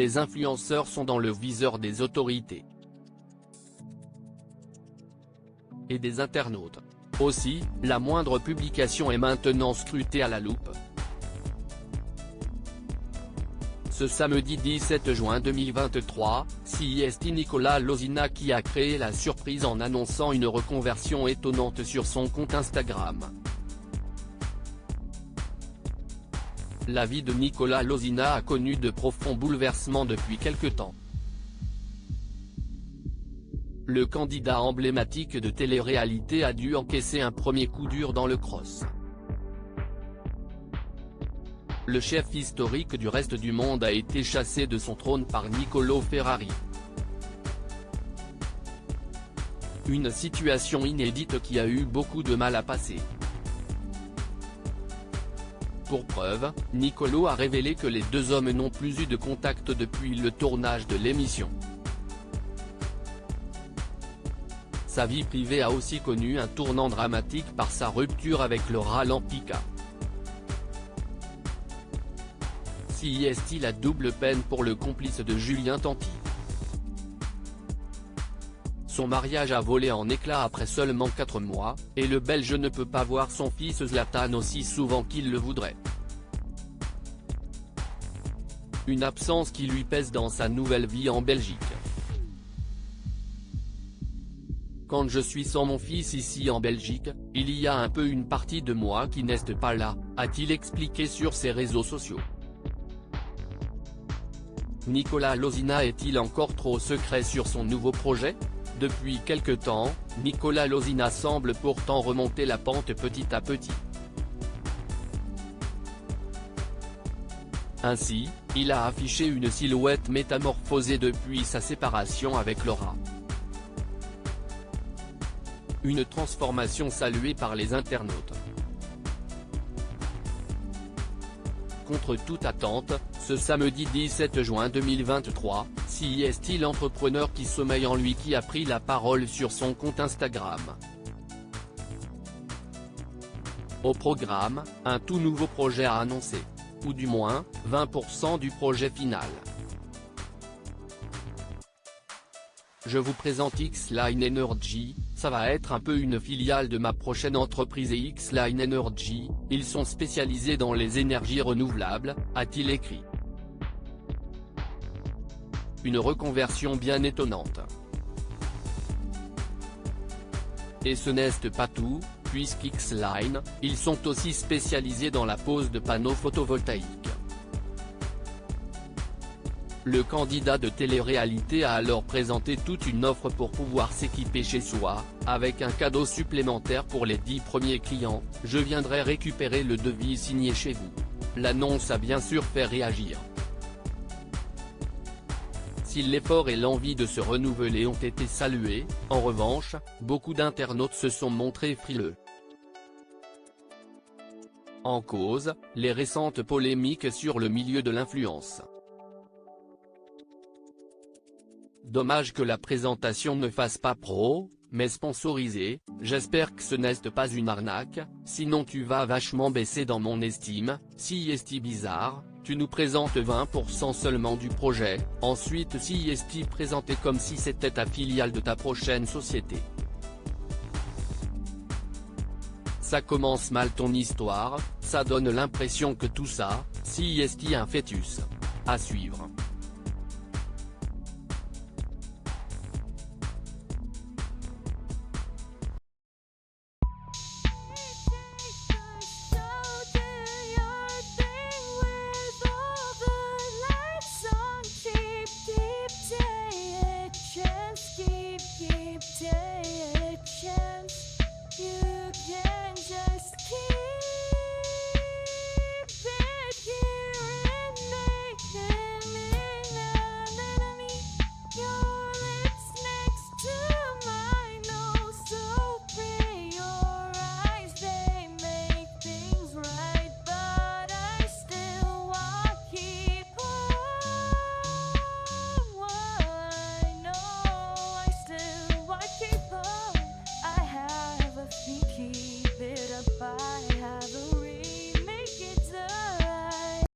les influenceurs sont dans le viseur des autorités et des internautes. Aussi, la moindre publication est maintenant scrutée à la loupe. Ce samedi 17 juin 2023, c'est Nicolas Lozina qui a créé la surprise en annonçant une reconversion étonnante sur son compte Instagram. La vie de Nicolas Lozina a connu de profonds bouleversements depuis quelque temps. Le candidat emblématique de télé-réalité a dû encaisser un premier coup dur dans le cross. Le chef historique du reste du monde a été chassé de son trône par Niccolò Ferrari. Une situation inédite qui a eu beaucoup de mal à passer. Pour preuve, Niccolò a révélé que les deux hommes n'ont plus eu de contact depuis le tournage de l'émission. Sa vie privée a aussi connu un tournant dramatique par sa rupture avec Laura Lampica. C'est la double peine pour le complice de Julien Tanti. Son mariage a volé en éclats après seulement 4 mois, et le Belge ne peut pas voir son fils Zlatan aussi souvent qu'il le voudrait. Une absence qui lui pèse dans sa nouvelle vie en Belgique. Quand je suis sans mon fils ici en Belgique, il y a un peu une partie de moi qui n'est pas là, a-t-il expliqué sur ses réseaux sociaux. Nicolas Lozina est-il encore trop secret sur son nouveau projet? Depuis quelque temps, Nicolas Lozina semble pourtant remonter la pente petit à petit. Ainsi, il a affiché une silhouette métamorphosée depuis sa séparation avec Laura. Une transformation saluée par les internautes. Contre toute attente, ce samedi 17 juin 2023, c'est l'entrepreneur qui sommeille en lui qui a pris la parole sur son compte Instagram. Au programme, un tout nouveau projet à annoncer. Ou du moins, 20% du projet final. Je vous présente X-Line Energy, ça va être un peu une filiale de ma prochaine entreprise X-Line Energy, ils sont spécialisés dans les énergies renouvelables, a-t-il écrit. Une reconversion bien étonnante. Et ce n'est pas tout, puisqu'X-Line, ils sont aussi spécialisés dans la pose de panneaux photovoltaïques. Le candidat de télé-réalité a alors présenté toute une offre pour pouvoir s'équiper chez soi, avec un cadeau supplémentaire pour les 10 premiers clients, je viendrai récupérer le devis signé chez vous. L'annonce a bien sûr fait réagir. Si l'effort et l'envie de se renouveler ont été salués, en revanche, beaucoup d'internautes se sont montrés frileux. En cause, les récentes polémiques sur le milieu de l'influence. Dommage que la présentation ne fasse pas pro, mais sponsorisé, j'espère que ce n'est pas une arnaque, sinon tu vas vachement baisser dans mon estime, c'est bizarre, tu nous présentes 20% seulement du projet, ensuite c'est présenté comme si c'était ta filiale de ta prochaine société. Ça commence mal ton histoire, ça donne l'impression que tout ça, c'est un fœtus. À suivre. Keep taking a chance. You